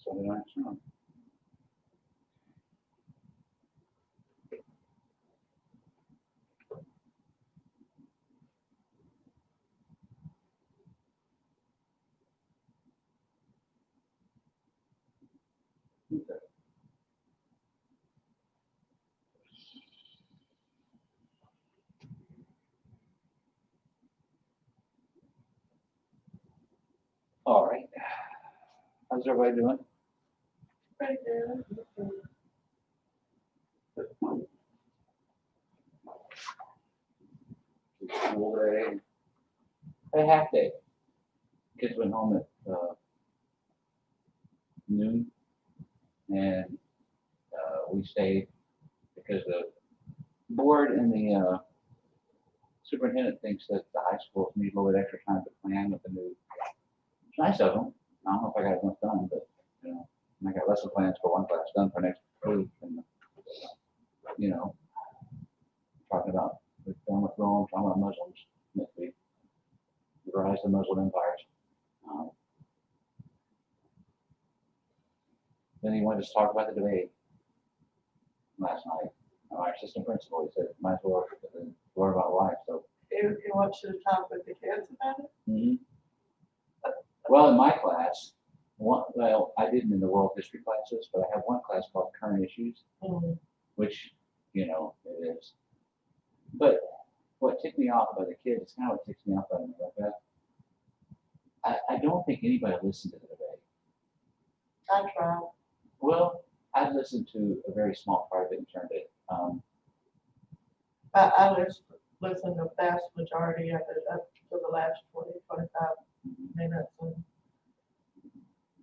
So did I. So. Okay. All right. How's everybody doing? Right there. School day. A half day. Kids went home at noon, and we stayed because the board and the superintendent thinks that the high schools need a little bit extra time to plan with the new. It's nice of them. I don't know if I got enough done, but you know, and I got lesson plans for one class done for next week, and you know, talking about we're done with Rome, talking about Muslims next week, the rise of Muslim empires. Then he wanted us to talk about the debate last night. Our assistant principal, he said, might as well learn about life. So. He wants you to talk with the kids about it? Mm-hmm. Well, in my class, I didn't in the world history classes, but I have one class called current issues, which, you know, it is. But what ticked me off about the kids, it's kind of what ticks me off about them like that. I don't think anybody listened to the debate. I tried. Well, I listened to a very small part of it and turned it. I listened to the vast majority of it up to the last 20, 25 minutes, and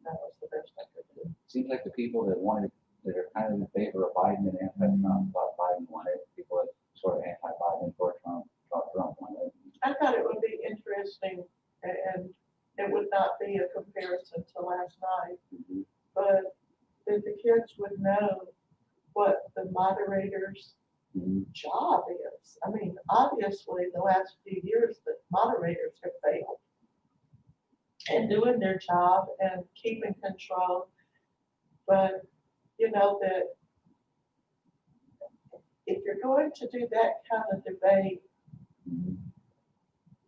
that was the best I could do. Seems like the people that are kind of in favor of Biden and anti-Trump thought Biden wanted. People that sort of anti-Biden for Trump thought Trump wanted. I thought it would be interesting, and it would not be a comparison to last night, but that the kids would know what the moderator's job is. I mean, obviously, the last few years, the moderators have failed in doing their job and keeping control. But, you know, that if you're going to do that kind of debate,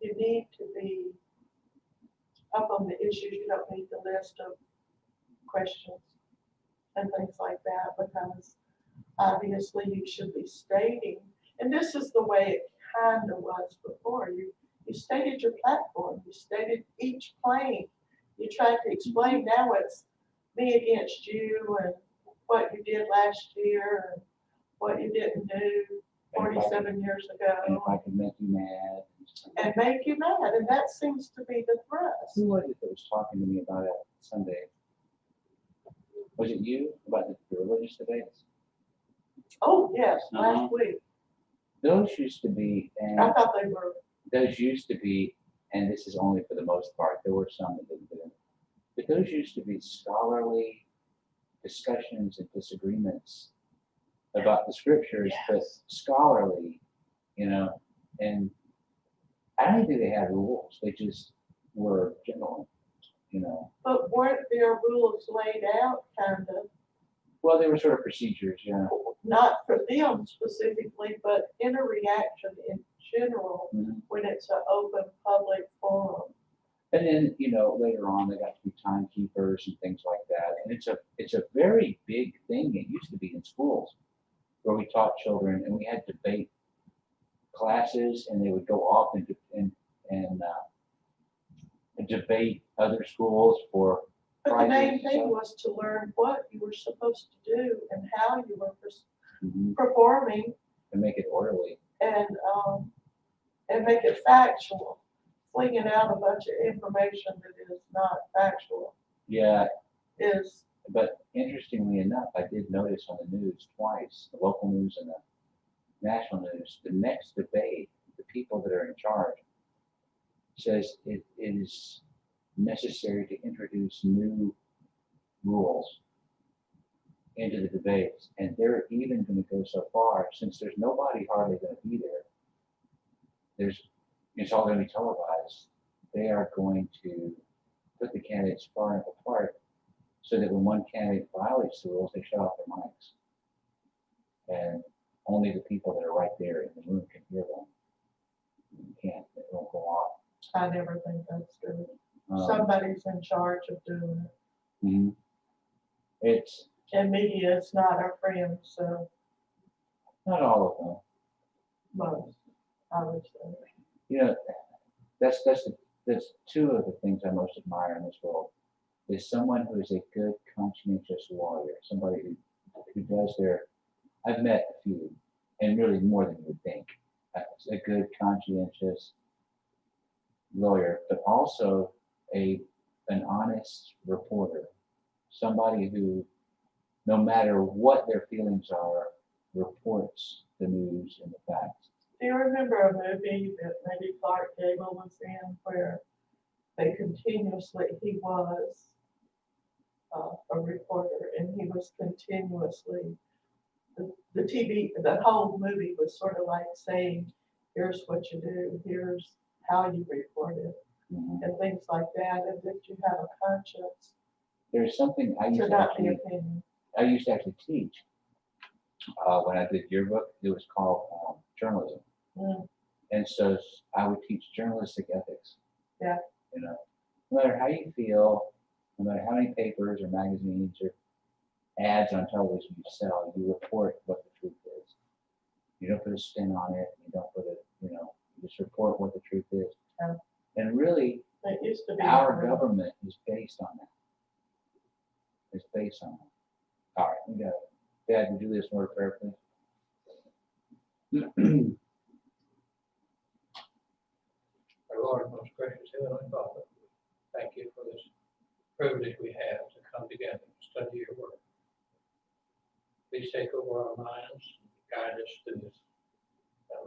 you need to be up on the issues. You don't need the list of questions and things like that, because obviously you should be stating, and this is the way it kind of was before. You stated your platform, you stated each claim, you tried to explain. Now it's me against you and what you did last year and what you didn't do 47 years ago. And if I could make you mad. And make you mad, and that seems to be the thrust. Who was it that was talking to me about it Sunday? Was it you about the religious debates? Oh, yes, last week. Those used to be, and I thought they were. those used to be, and this is only for the most part, there were some that didn't do it, but those used to be scholarly discussions and disagreements about the scriptures, but scholarly, you know, and I don't think they had rules. They just were general, you know. But weren't there rules laid out, kind of? Well, they were sort of procedures, yeah. Not for them specifically, but in a reaction in general, when it's an open public forum. And then, you know, later on, they got to be timekeepers and things like that. And it's a very big thing. It used to be in schools where we taught children, and we had debate classes, and they would go off and debate other schools for. But the main thing was to learn what you were supposed to do and how you were performing, and make it orderly, and make it factual. Flinging out a bunch of information that is not factual. Yeah. Is. But interestingly enough, I did notice on the news twice, the local news and the national news, the next debate, the people that are in charge says it is necessary to introduce new rules into the debates. And they're even going to go so far, since there's nobody hardly going to be there, it's all going to be televised. They are going to put the candidates far enough apart so that when one candidate violates the rules, they shut off their mics. And only the people that are right there in the room can hear them. You can't, it won't go off. I never think that's good. Um, Somebody's in charge of doing it. mhm. It's And media is not our friend, so not all of them. most, I would say. You know, that's two of the things I most admire in this world is someone who is a good conscientious lawyer, somebody who does their. I've met a few, and really more than you would think. A good conscientious lawyer, but also an honest reporter, somebody who, no matter what their feelings are, reports the news and the facts. Do you remember a movie that maybe Clark Gable was in where they continuously, he was a reporter and he was continuously, the TV, the whole movie was sort of like saying, here's what you do, here's how you report it, and things like that, and that you have a conscience There's something I used to to not be actually, opinion. teach when I did yearbook. It was called journalism, and so I would teach journalistic ethics. Yeah. You know, no matter how you feel, no matter how many papers or magazines or ads on television you sell, you report what the truth is. You don't put a spin on it. You don't put it, you just report what the truth is. Yeah. And really, It used to be our government is based on that. It's based on that. All right, we got it. Dad, would you lead us in word of prayer, please? Our Lord, most gracious Heavenly Father, thank you for this privilege we have to come together and study your word. Please take over our minds, guide us through this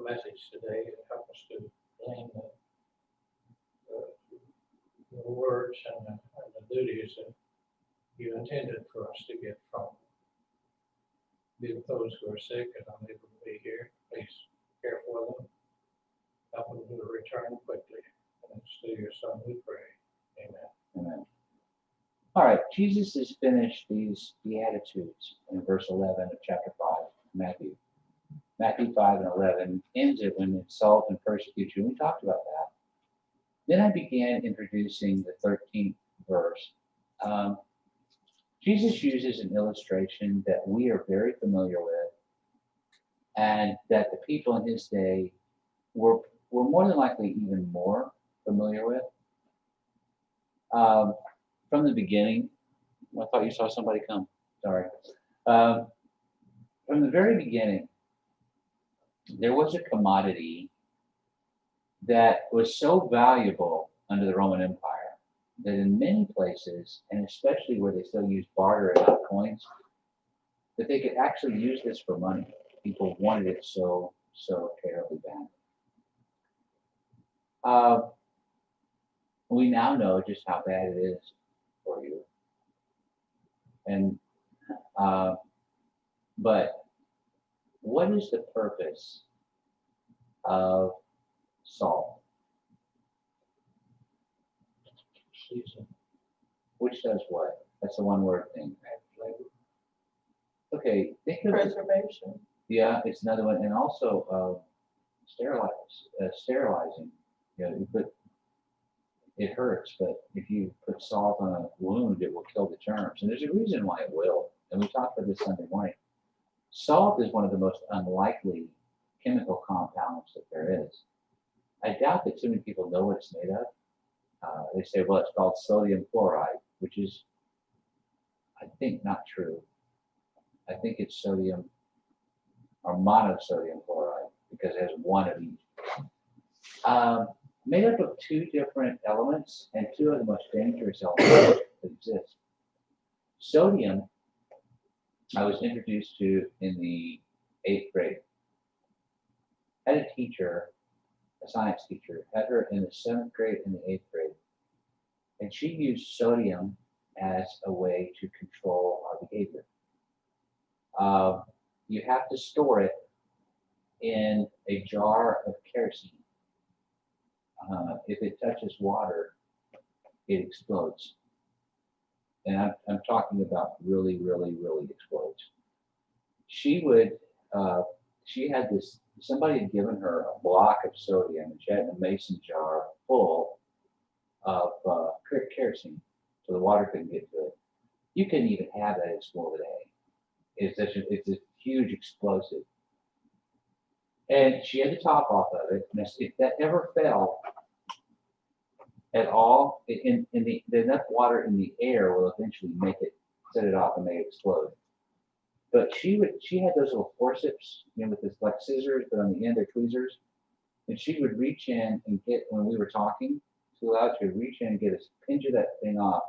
message today, and help us to glean the words and the duties that you intended for us to get from. Be with those who are sick and unable to be here. Please care for them. Help them to return quickly. And it's through your Son we pray. Amen. Amen. All right, Jesus has finished these Beatitudes in verse 11 of chapter 5, Matthew. Matthew 5 and 11 ends it when insult and persecute you. We talked about that. Then I began introducing the 13th verse. Jesus uses an illustration that we are very familiar with and that the people in his day were more than likely even more familiar with. From the beginning, I thought you saw somebody come. Sorry. From the very beginning, there was a commodity that was so valuable under the Roman Empire that in many places, and especially where they still use barter and not coins, that they could actually use this for money. People wanted it so terribly bad. We now know just how bad it is for you. And but what is the purpose of salt? Season. Which does what? That's a one-word thing. Add flavor. Okay, think of it. preservation. Yeah, it's another one, and also sterilizing. You put it hurts, but if you put salt on a wound, it will kill the germs, and there's a reason why it will. And we talked about this Sunday morning. Salt is one of the most unlikely chemical compounds that there is. I doubt that too many people know what it's made of. They say, well, it's called sodium chloride, which is, I think, not true. I think it's sodium or monosodium chloride because it has one of each. Made up of two different elements and two of the most dangerous elements that exist. Sodium, I was introduced to in the 8th grade. I had a teacher, a science teacher, had her in the 7th grade and the 8th grade. And she used sodium as a way to control our behavior. You have to store it in a jar of kerosene. If it touches water, it explodes. and I'm talking about really, really, really explodes. She would, she had this, somebody had given her a block of sodium, and she had a mason jar full of kerosene, so the water couldn't get to it. You couldn't even have that at school today. It's a huge explosive. And she had the top off of it, and if that ever fell at all, enough water in the air will eventually make it, set it off and make it explode. But she had those little forceps, with this like scissors, but on the end they're tweezers. And she would reach in and get, when we were talking too loud, she would reach in and get a pinch of that thing off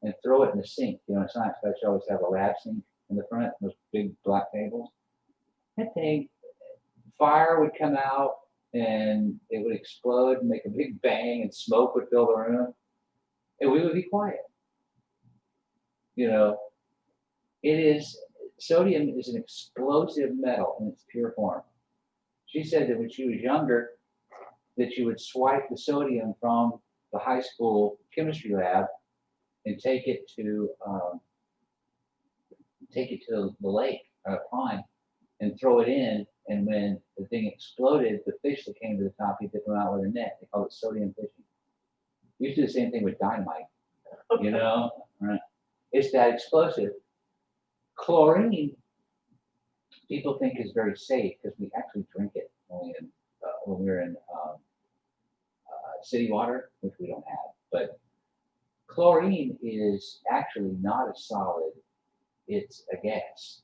and throw it in the sink. It's not like you always have a lab sink in the front, those big black tables. That thing, fire would come out and it would explode and make a big bang and smoke would fill the room. And we would be quiet. Sodium is an explosive metal in its pure form. She said that when she was younger, that she would swipe the sodium from the high school chemistry lab and take it to the lake or a pond and throw it in. And when the thing exploded, the fish that came to the top, he dip them out with a net. They call it sodium fishing. We used to do the same thing with dynamite. Right? It's that explosive. Chlorine, people think is very safe because we actually drink it when we're in city water, which we don't have. But chlorine is actually not a solid; it's a gas,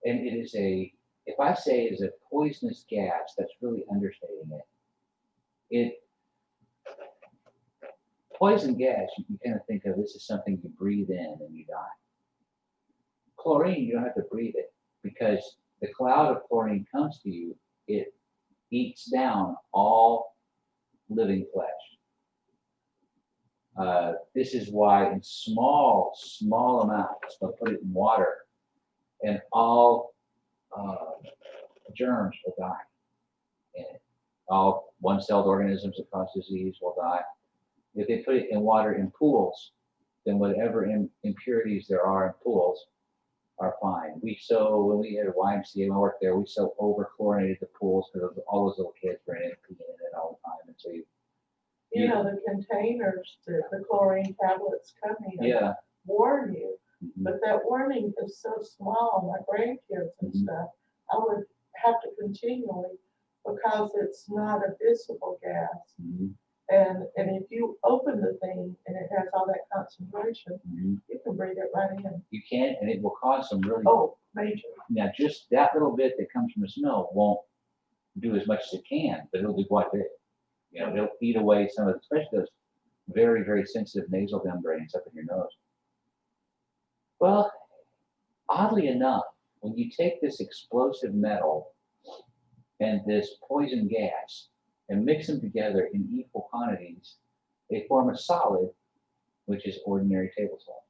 and it is if I say it is a poisonous gas, that's really understating it. Poison gas, you kind of think of this as something you breathe in and you die. Chlorine, you don't have to breathe it because the cloud of chlorine comes to you, it eats down all living flesh. This is why in small amounts, they'll put it in water and all germs will die in it. All one-celled organisms that cause disease will die. If they put it in water in pools, then whatever impurities there are in pools are fine. When we had a YMCA, when I worked there, we so over-chlorinated the pools because all those little kids were in it, peeing in it all the time. And so the containers, the chlorine tablets come in, warn you. Mm-hmm. But that warning is so small, my grandkids and Mm-hmm. stuff, I would have to continually, because it's not a visible gas. Mm-hmm. And if you open the thing and it has all that concentration, Mm-hmm. you can breathe it right in. You can, and it will cause some really. Oh, major. Now, just that little bit that comes from the smell won't do as much as it can, but it'll do quite a bit. It'll eat away some of, especially those very, very sensitive nasal membranes up in your nose. Well, oddly enough, when you take this explosive metal and this poison gas and mix them together in equal quantities, they form a solid, which is ordinary table salt.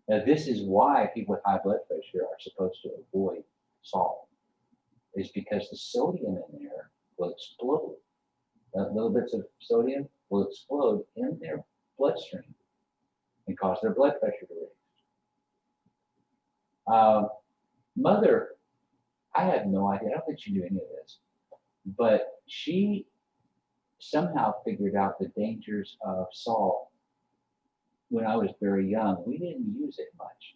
Now, this is why people with high blood pressure are supposed to avoid salt, is because the sodium in there will explode. Little bits of sodium will explode in their bloodstream and cause their blood pressure to raise. Mother, I had no idea. I don't think she knew any of this, but she somehow figured out the dangers of salt when I was very young. We didn't use it much.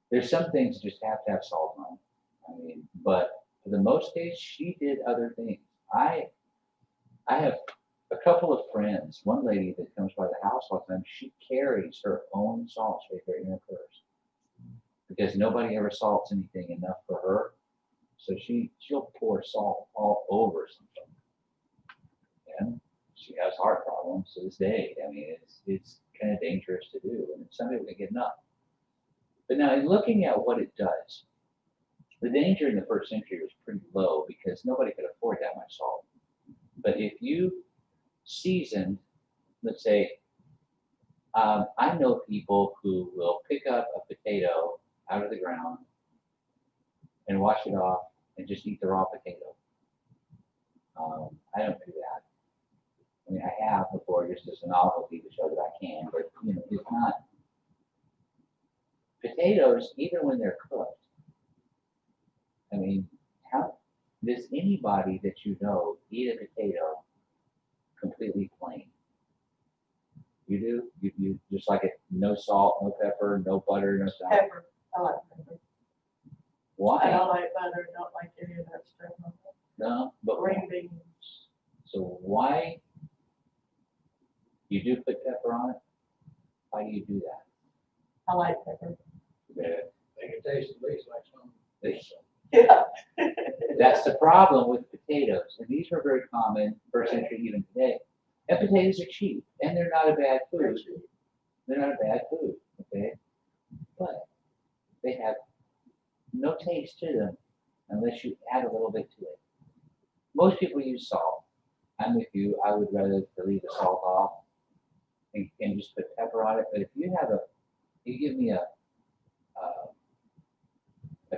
There's some things you just have to have salt on. But for the most days, she did other things. I have a couple of friends. One lady that comes by the house all the time, she carries her own salt shaker in her purse because nobody ever salts anything enough for her. So she'll pour salt all over something. And she has heart problems to this day. It's kind of dangerous to do, and some people can get enough. But now, in looking at what it does, the danger in the first century was pretty low because nobody could afford that much salt. But if you seasoned, let's say, I know people who will pick up a potato out of the ground and wash it off and just eat the raw potato. I don't do that. mean, I have before just as a novelty to show that I can, but you know, it's not. Potatoes, even when they're cooked, I mean, how does anybody that you know eat a potato completely plain? You do? You just like it, no salt, no pepper, no butter, no salad? Pepper, I like pepper. I Why? don't like butter, don't like any of that stuff. No, but Green beans. so why? You do put pepper on it? Why do you do that? I like pepper. Make it taste at least like something. Yeah. That's the problem with potatoes, and these were very common first century even today. And potatoes are cheap, and they're not a bad food. They're not a bad food, okay? But they have no taste to them unless you add a little bit to it. Most people use salt. I'm with you. I would rather to leave the salt off and just put pepper on it. But if you have you give me a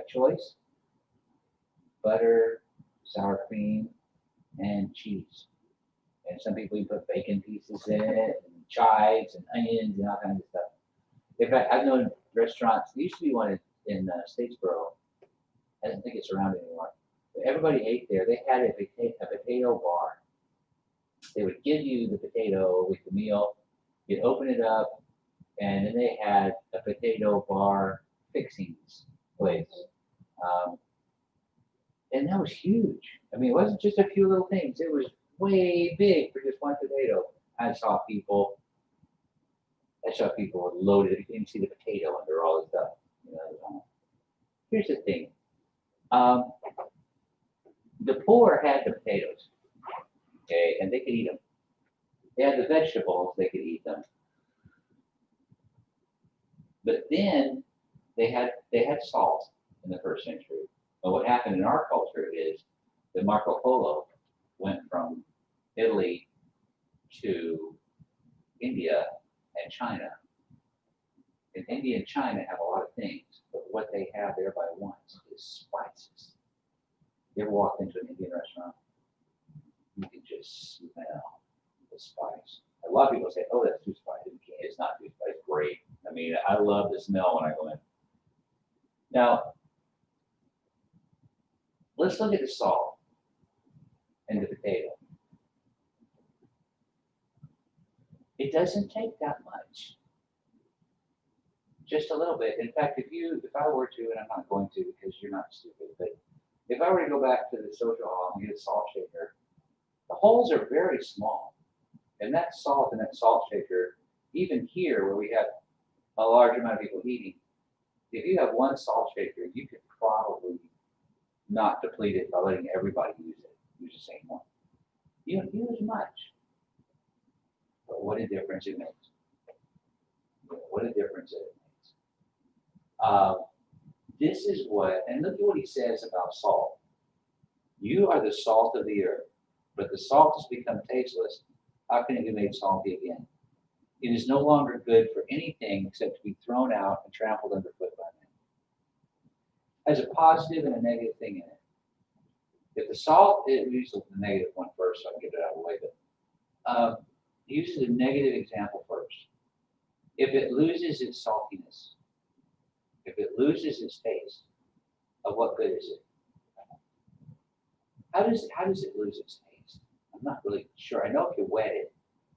choice: butter, sour cream, and cheese. And some people you put bacon pieces in it, and chives, and onions, and all kinds of stuff. In fact, I've known restaurants. There used to be one in Statesboro. I don't think it's around anymore. But everybody ate there. They had a potato bar. They would give you the potato with the meal. You'd open it up, and then they had a potato bar fixings place. And that was huge. I mean, it wasn't just a few little things. It was way big for just one potato. I saw people loaded. You can see the potato under all the stuff. You know, here's the thing. The poor had the potatoes, okay, and they could eat them. They had the vegetables, they could eat them. But then they had salt in the first century. But what happened in our culture is that Marco Polo went from Italy to India and China. And India and China have a lot of things, but what they have there by once is spices. You ever walked into an Indian restaurant? You can just smell the spice. A lot of people say, "Oh, that's too spicy." It's not too spicy. It's great. I mean, I love the smell when I go in. Now, let's look at the salt and the potato. It doesn't take that much. Just a little bit. In fact, if I were to, and I'm not going to because you're not stupid, but if I were to go back to the social hall and get a salt shaker, the holes are very small. And that salt in that salt shaker, even here where we have a large amount of people eating, if you have one salt shaker, you could probably not deplete it by letting everybody use the same one. You don't use much. But what a difference it makes. What a difference it makes. This is what, and look at what he says about salt. You are the salt of the earth, but the salt has become tasteless. How can it be made salty again? It is no longer good for anything except to be thrown out and trampled underfoot by men. Has a positive and a negative thing in it. If the salt, it uses the negative one first, so I can get it out of the way. But he uses a negative example first. If it loses its saltiness, if it loses its taste, of what good is it? How does it lose its taste? I'm not really sure. I know if you wet it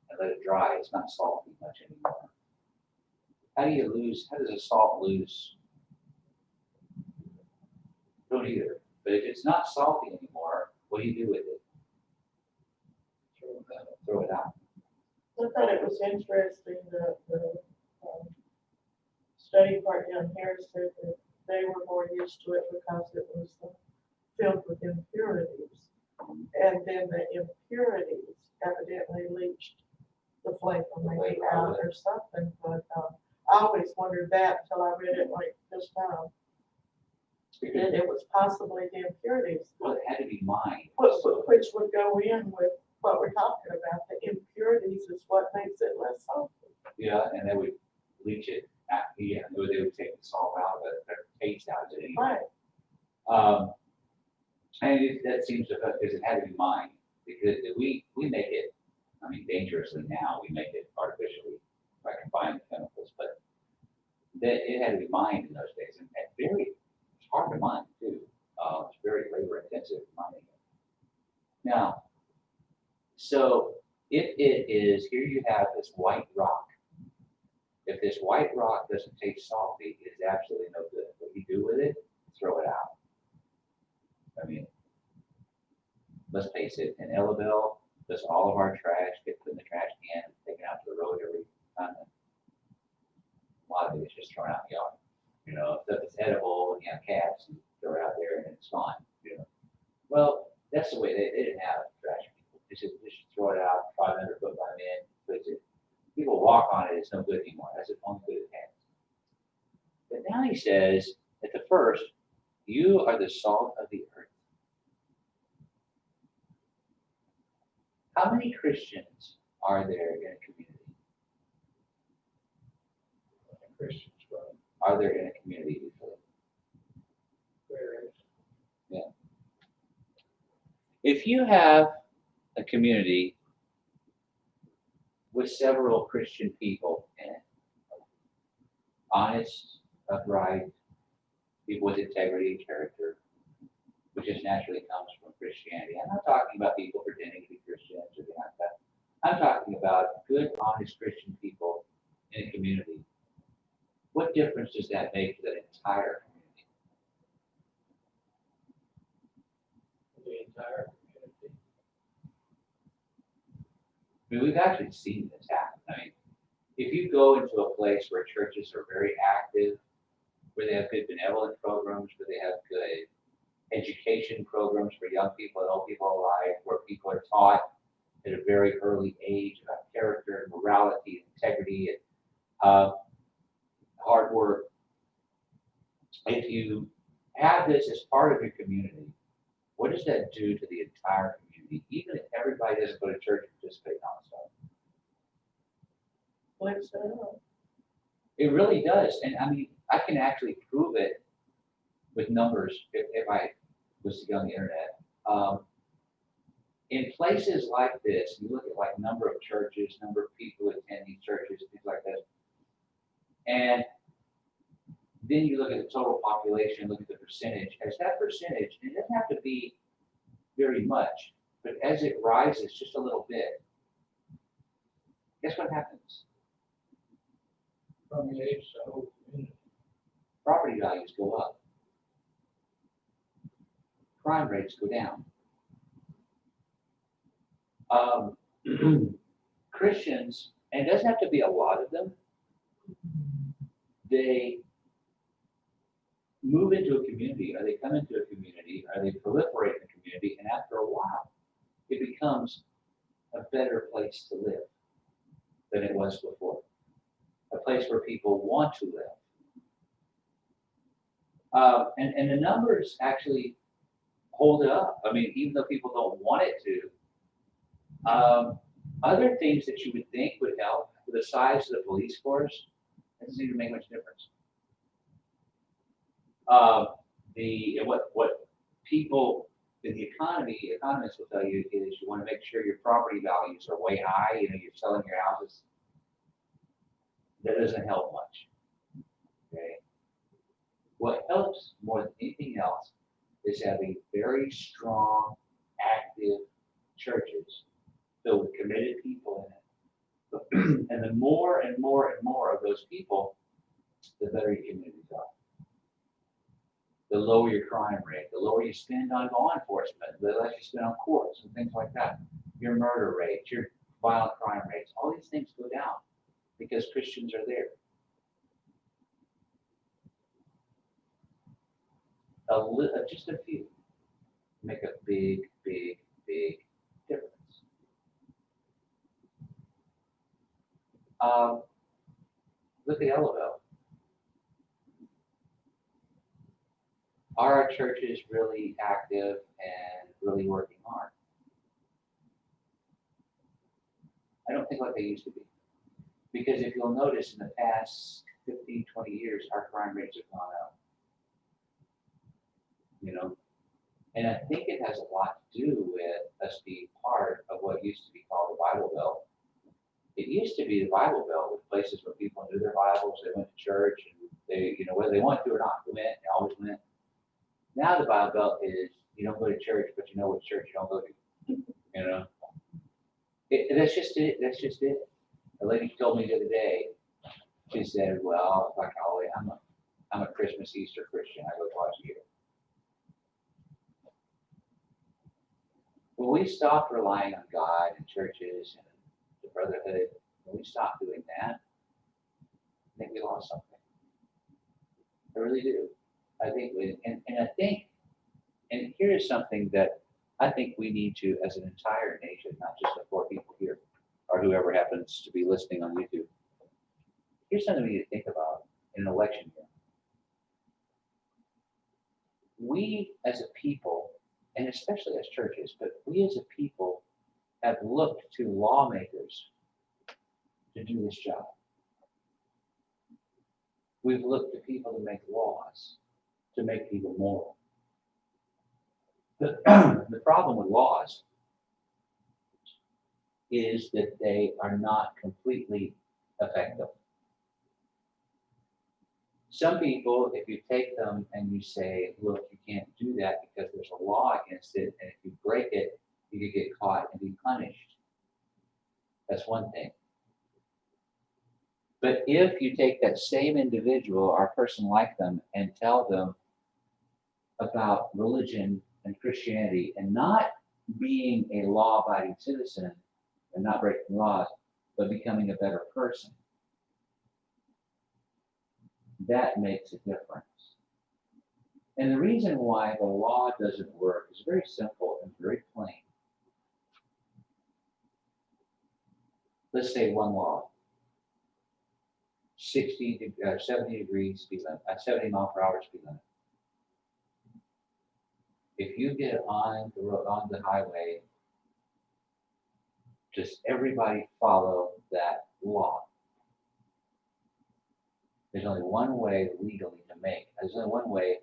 and let it dry, it's not salty much anymore. How does a salt lose? Don't either. But if it's not salty anymore, what do you do with it? Throw it out. I thought it was interesting that the study part down here said that they were more used to it because it was filled with impurities. And then the impurities evidently leached the flavor maybe out or something. But I always wondered that until I read it like this time. That it was possibly the impurities. Well, it had to be mined. Which would go in with what we're talking about. The impurities is what makes it less salty. Yeah, and they would leach it. They would take the salt out of it, their taste out of it anyway. Right. And that seems to because it had to be mined because we make it I mean, dangerously now, we make it artificially by combining chemicals, but that it had to be mined in those days, and it's hard to mine too. It's very labor intensive mining. Now, so if it is, here you have this white rock. If this white rock doesn't taste salty, it's absolutely no good. What you do with it, throw it out. I mean, let's face it, in Ellaville, does all of our trash get put in the trash can, taken out to the road every time? A lot of it is just thrown out in the yard. You know, if it's edible and you have cats, and throw it out there and it's fine. You know, well, that's the way they didn't have trash people. They said just throw it out, 500 foot by men, place it. People walk on it, it's no good anymore. That's the only good it has. But now he says, at the first, you are the salt of the earth. How many Christians are there in a community? Christians, well, Are there in a community usually? where is Yeah. If you have a community with several Christian people in it, honest, upright, people with integrity and character, which just naturally comes from Christianity. I'm not talking about people pretending to be Christians or anything like that. I'm talking about good, honest Christian people in a community. What difference does that make to the entire community? the entire community? I mean, we've actually seen this happen. I mean, if you go into a place where churches are very active, where they have good benevolent programs, where they have good education programs for young people and old people alike, where people are taught at a very early age about character and morality and integrity and hard work. If you have this as part of your community, what does that do to the entire community? Even if everybody doesn't go to church and participate in all stuff. Lifts it up. It really does. And I mean, I can actually prove it with numbers if I was to go on the internet. In places like this, you look at like number of churches, number of people attending churches, things like that. And then you look at the total population, look at the percentage. As that percentage, it doesn't have to be very much, but as it rises just a little bit, guess what happens? Permeates the whole community. Property values go up. Crime rates go down. Christians, and it doesn't have to be a lot of them, they move into a community, or they come into a community, or they proliferate in a community, and after a while, it becomes a better place to live than it was before. A place where people want to live. And the numbers actually hold it up. I mean, even though people don't want it to, other things that you would think would help, the size of the police force, it doesn't even make much difference. What people in the economy, economists will tell you is you want to make sure your property values are way high. You know, you're selling your houses. That doesn't help much. Okay. What helps more than anything else is having very strong, active churches filled with committed people in it. And the more and more and more of those people, the better your communities are. The lower your crime rate, the lower you spend on law enforcement, the less you spend on courts and things like that. Your murder rates, your violent crime rates, all these things go down because Christians are there. Just a few make a big, big, big difference. Look at Ellaville. Are our churches really active and really working hard? I don't think like they used to be. Because if you'll notice in the past 15, 20 years, our crime rates have gone up. You know, And I think it has a lot to do with us being part of what used to be called the Bible Belt. It used to be the Bible Belt with places where people knew their Bibles, they went to church, and they, whether they wanted to or not, they went, they always went. Now the Bible Belt is, you don't go to church, but you know what church you don't go to, you know? That's just it, that's just it. A lady told me the other day, she said, well, like always, I'm a Christmas, Easter Christian, I go twice a year. When we stopped relying on God and churches and the brotherhood, when we stopped doing that, I think we lost something. I really do. I think, and I think, and here is something that I think we need to, as an entire nation, not just the 4 people here, or whoever happens to be listening on YouTube. Here's something we need to think about in an election year. We as a people, and especially as churches, but we as a people have looked to lawmakers to do this job. We've looked to people to make laws, to make people moral. The problem with laws is that they are not completely effective. Some people, if you take them and you say, look, you can't do that because there's a law against it, and if you break it, you could get caught and be punished. That's one thing. But if you take that same individual or a person like them and tell them about religion and Christianity and not being a law-abiding citizen and not breaking laws, but becoming a better person, that makes a difference. And the reason why the law doesn't work is very simple and very plain. Let's say one law, 70 degrees speed limit, 70 mile per hour speed limit. If you get on the road, on the highway, just everybody follow that law. There's only one way legally to make, there's only one way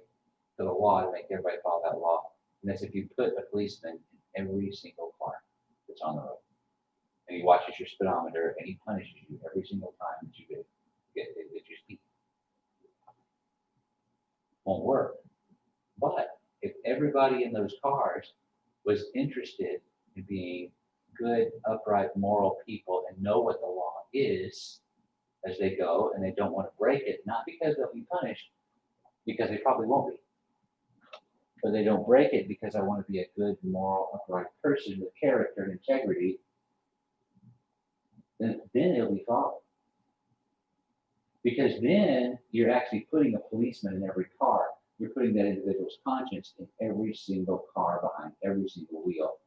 for the law to make everybody follow that law. And that's if you put a policeman in every single car that's on the road. And he watches your speedometer and he punishes you every single time that you speed. Won't work. But if everybody in those cars was interested in being good, upright, moral people and know what the law is as they go, and they don't want to break it, not because they'll be punished, because they probably won't be, but they don't break it because I want to be a good, moral, upright person with character and integrity, then it'll be followed. Because then you're actually putting a policeman in every car. You're putting that individual's conscience in every single car behind every single wheel.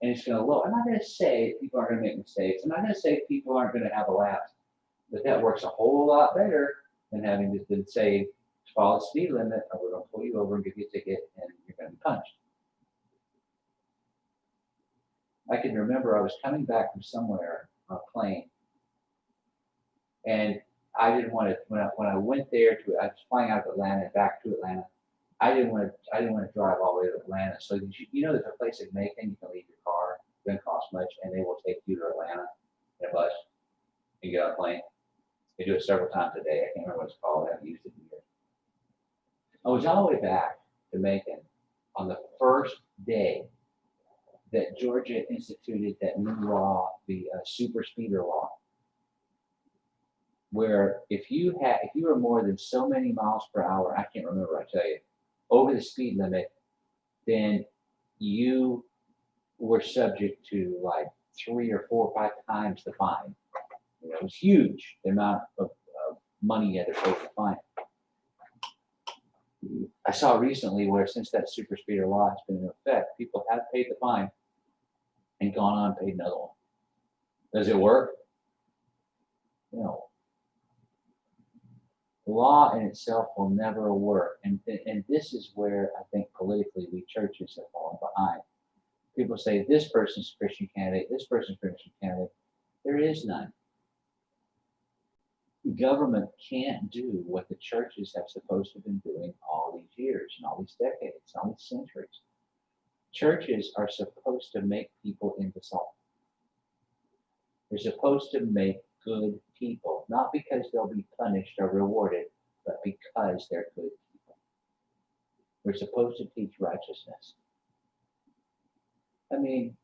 And it's going to lower. I'm not going to say people aren't going to make mistakes. I'm not going to say people aren't going to have a lapse. But that works a whole lot better than having to then say, follow the speed limit, or we're going to pull you over and give you a ticket, and you're going to be punished. I can remember I was coming back from somewhere on a plane, and I didn't want to, when I went there I was flying out of Atlanta and back to Atlanta, I didn't want to drive all the way to Atlanta. So there's a place in Macon, you can leave your car, it doesn't cost much, and they will take you to Atlanta in a bus and get on a plane. They do it several times a day. I can't remember what it's called. I haven't used it in years. I was all the way back to Macon on the first day that Georgia instituted that new law, the super speeder law, where if you were more than so many miles per hour, I can't remember, I tell you, over the speed limit, then you were subject to like 3 or 4 or 5 times the fine. It was huge, the amount of money you had to pay for the fine. I saw recently where since that super speeder law has been in effect, people have paid the fine and gone on and paid another one. Does it work? No. The law in itself will never work. And this is where I think politically we churches have fallen behind. People say this person's a Christian candidate, this person's a Christian candidate. There is none. Government can't do what the churches have supposed to have been doing all these years and all these decades, all these centuries. Churches are supposed to make people into salt. They're supposed to make good people, not because they'll be punished or rewarded, but because they're good people. We're supposed to teach righteousness. I mean,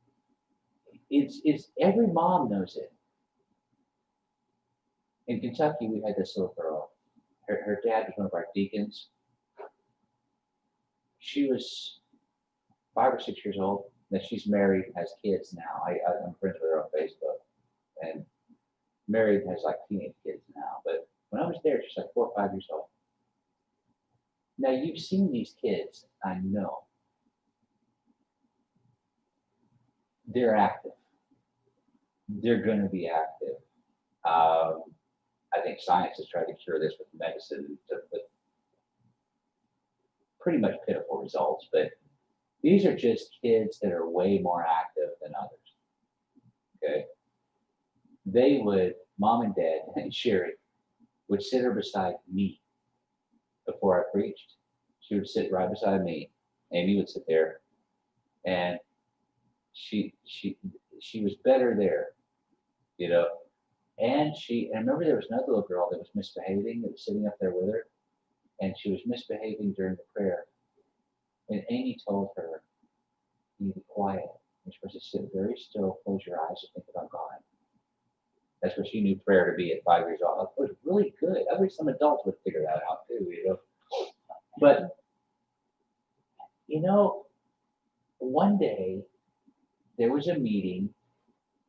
it's every mom knows it. In Kentucky, we had this little girl. Her dad was one of our deacons. She was 5 or 6 years old. Now she's married, has kids now. I'm friends with her on Facebook, and married and has like teenage kids now. But when I was there, she's like 4 or 5 years old. Now you've seen these kids, I know. They're active. They're going to be active. I think science has tried to cure this with medicine with pretty much pitiful results, but these are just kids that are way more active than others. Okay. They would, mom and dad and Sherry would sit her beside me before I preached. She would sit right beside me. Amy would sit there, and she was better there, you know. And I remember there was another little girl that was misbehaving that was sitting up there with her, and she was misbehaving during the prayer. And Amy told her, "You be quiet. You're supposed to sit very still, close your eyes, and think about God." That's what she knew prayer to be at 5 years old. It was really good. I wish some adults would figure that out too, you know. But, you know, one day there was a meeting.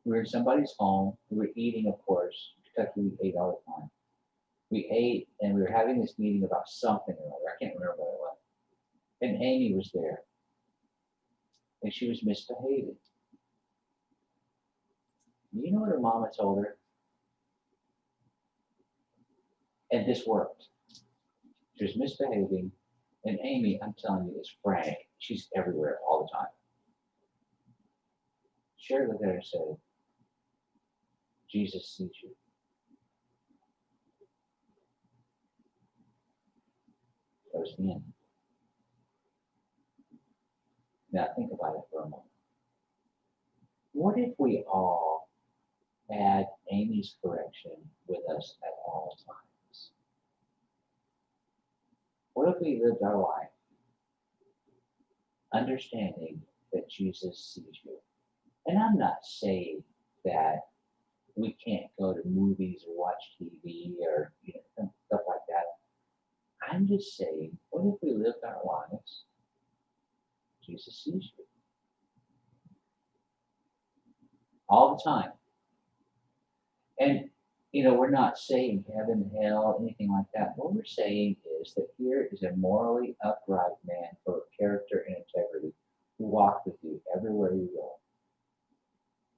We were in somebody's home. We were eating, of course. Kentucky, we ate all the time. We ate, and we were having this meeting about something or other. I can't remember what it was. And Amy was there. And she was misbehaving. You know what her mama told her? And this worked. She was misbehaving. And Amy, I'm telling you, is frank. She's everywhere all the time. Sherry looked at her and said, "Jesus sees you." That was the end. Now think about it for a moment. What if we all had Amy's correction with us at all times? What if we lived our life understanding that Jesus sees you? And I'm not saying that we can't go to movies or watch TV or stuff like that. I'm just saying, what if we lived our lives? Jesus sees you all the time. And, we're not saying heaven, hell, anything like that. What we're saying is that here is a morally upright man full of character and integrity who walks with you everywhere you go.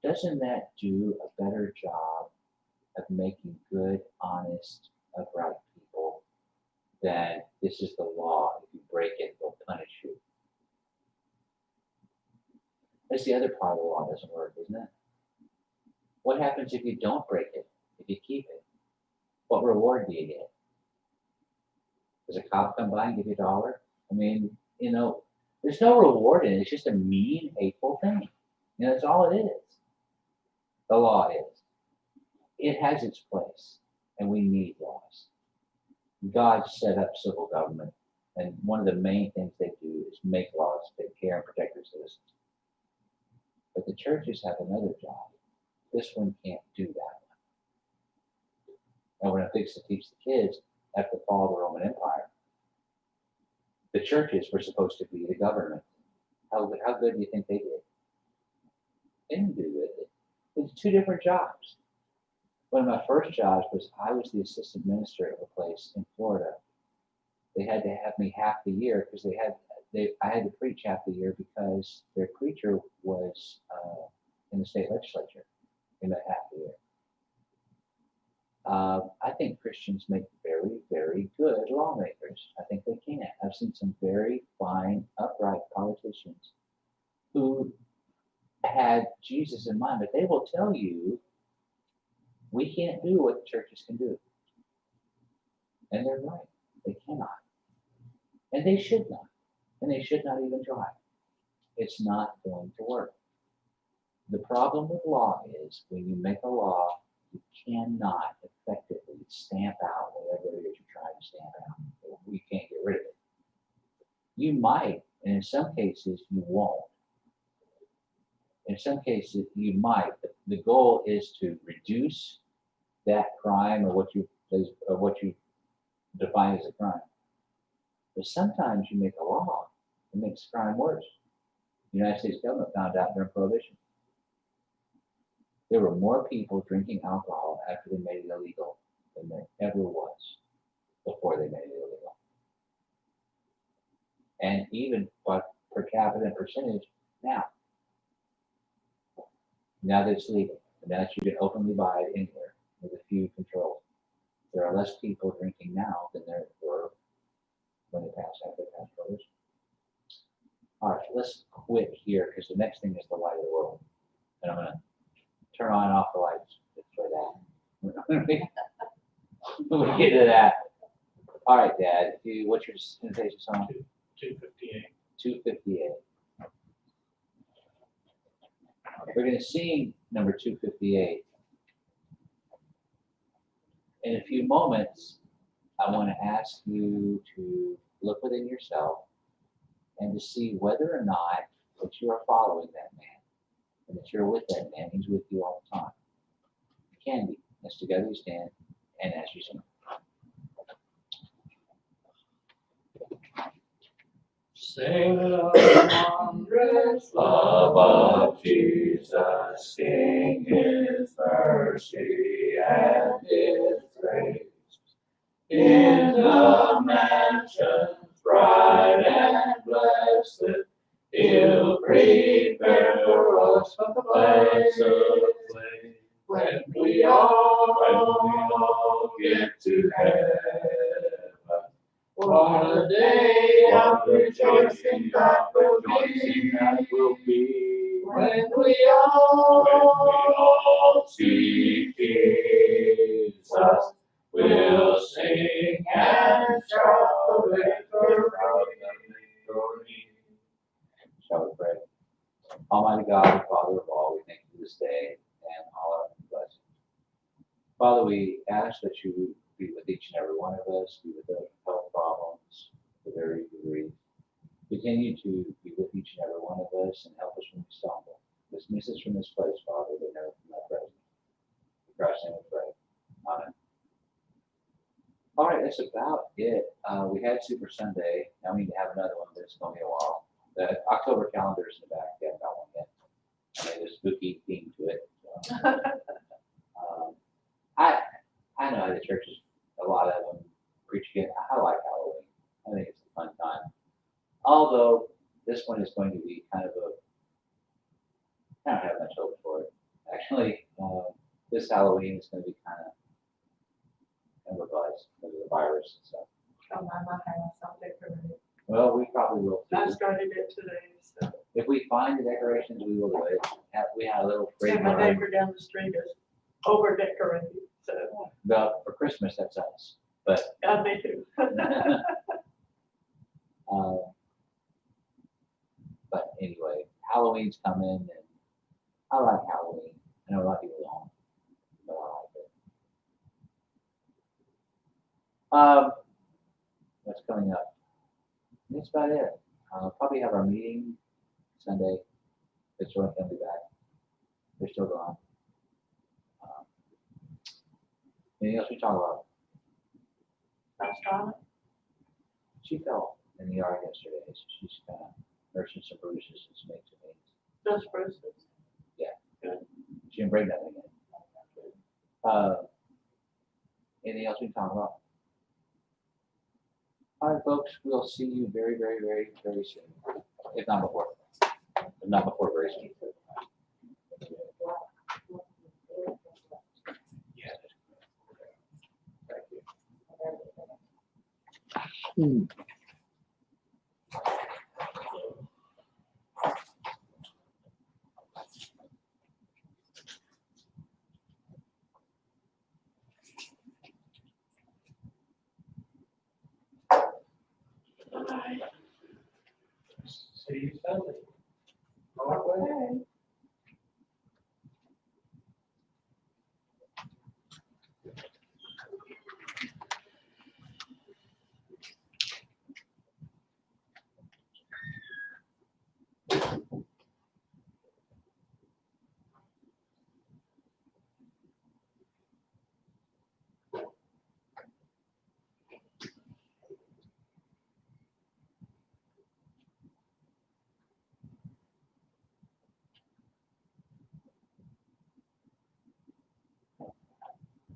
Doesn't that do a better job of making good, honest, upright people than this is the law? If you break it, they'll punish you. That's the other part of the law doesn't work, isn't it? What happens if you don't break it? If you keep it? What reward do you get? Does a cop come by and give you $1? I mean, there's no reward in it. It's just a mean, hateful thing. That's all it is. The law is. It has its place, and we need laws. God set up civil government, and one of the main things they do is make laws to take care and protect their citizens. But the churches have another job. This one can't do that one. And when I fix to teach the kids after the fall of the Roman Empire, the churches were supposed to be the government. How good do you think they did? They didn't do it. It's 2 different jobs. One of my first jobs was I was the assistant minister of a place in Florida. They had to have me half the year because I had to preach half the year because their preacher was in the state legislature in that half the year. I think Christians make very, very good lawmakers. I think they can. I've seen some very fine, upright politicians who had Jesus in mind, but they will tell you, we can't do what the churches can do. And they're right. They cannot. And they should not. And they should not even try. it's not going to work. The problem with law is when you make a law, you cannot effectively stamp out whatever it is you're trying to stamp out. You can't get rid of it. You might, and in some cases you won't. In some cases you might. The goal is to reduce that crime or what you define as a crime. But sometimes you make a law that makes crime worse. The United States government found out during Prohibition. There were more people drinking alcohol after they made it illegal than there ever was before they made it illegal. And even by per capita and percentage now. Now that it's legal, and now that you can openly buy it anywhere with a few controls, there are less people drinking now than there were when they passed after they passed Prohibition. All right, let's quit here because the next thing is the light of the world, and I'm going to turn on and off the lights for that. When we get to that. All right, Dad, what's your invitation song? 258. 258. We're going to sing number 258. In a few moments, I want to ask you to look within yourself and to see whether or not that you are following that man and that you're with that man. He's with you all the time. You can be. As together you stand and as you sing. Sing the wondrous love of Jesus, sing his mercy and his grace. In the mansions bright and blessed, he'll prepare for us a place of play. When we all get to heaven, what a day of rejoicing that will be. When we all see Jesus, we'll sing and shout the victory. Shall we pray? Almighty God and Father of all, we thank you for this day and all of the blessings. Father, we ask that you would be with each and every one of us, be with those with health problems to varying degrees. Continue to be with each and every one of us and help us when we stumble. Dismiss us from this place, Father, but never from thy presence. In Christ's name we pray. Amen. All right, that's about it. We had Super Sunday. Now we need to have another one, but it's going to be a while. The October calendar is in the back. We haven't got one yet. I made a spooky theme to it. So. I know the churches, a lot of them preach again. I like Halloween. I think it's a fun time. Although this one is going to be kind of I don't have much hope for it. Actually, this Halloween is going to be kind of a buzz because of the virus and stuff. Come by my house, I'll decorate it. Well, we probably will too. I started it today, so. If we find the decorations, we will do it. We had a little free Yeah, my run. neighbor down the street is over decorated, so. Well, for Christmas, that's us. But Me too. but anyway, Halloween's coming, and I like Halloween. I know a lot of people don't, but I like it. What's coming up? That's about it. Probably have our meeting Sunday. It's going to be back. They're still gone. Anything else we talk about? That's Donna. She fell in the yard yesterday, so she's kind of nursing some bruises and some aches and pains. Those bruises. She didn't break nothing in. Anything else we can talk about? All right, folks, we'll see you very, very, very, very soon. If not before. If not before, very soon. Yeah. Thank you. See you Sunday.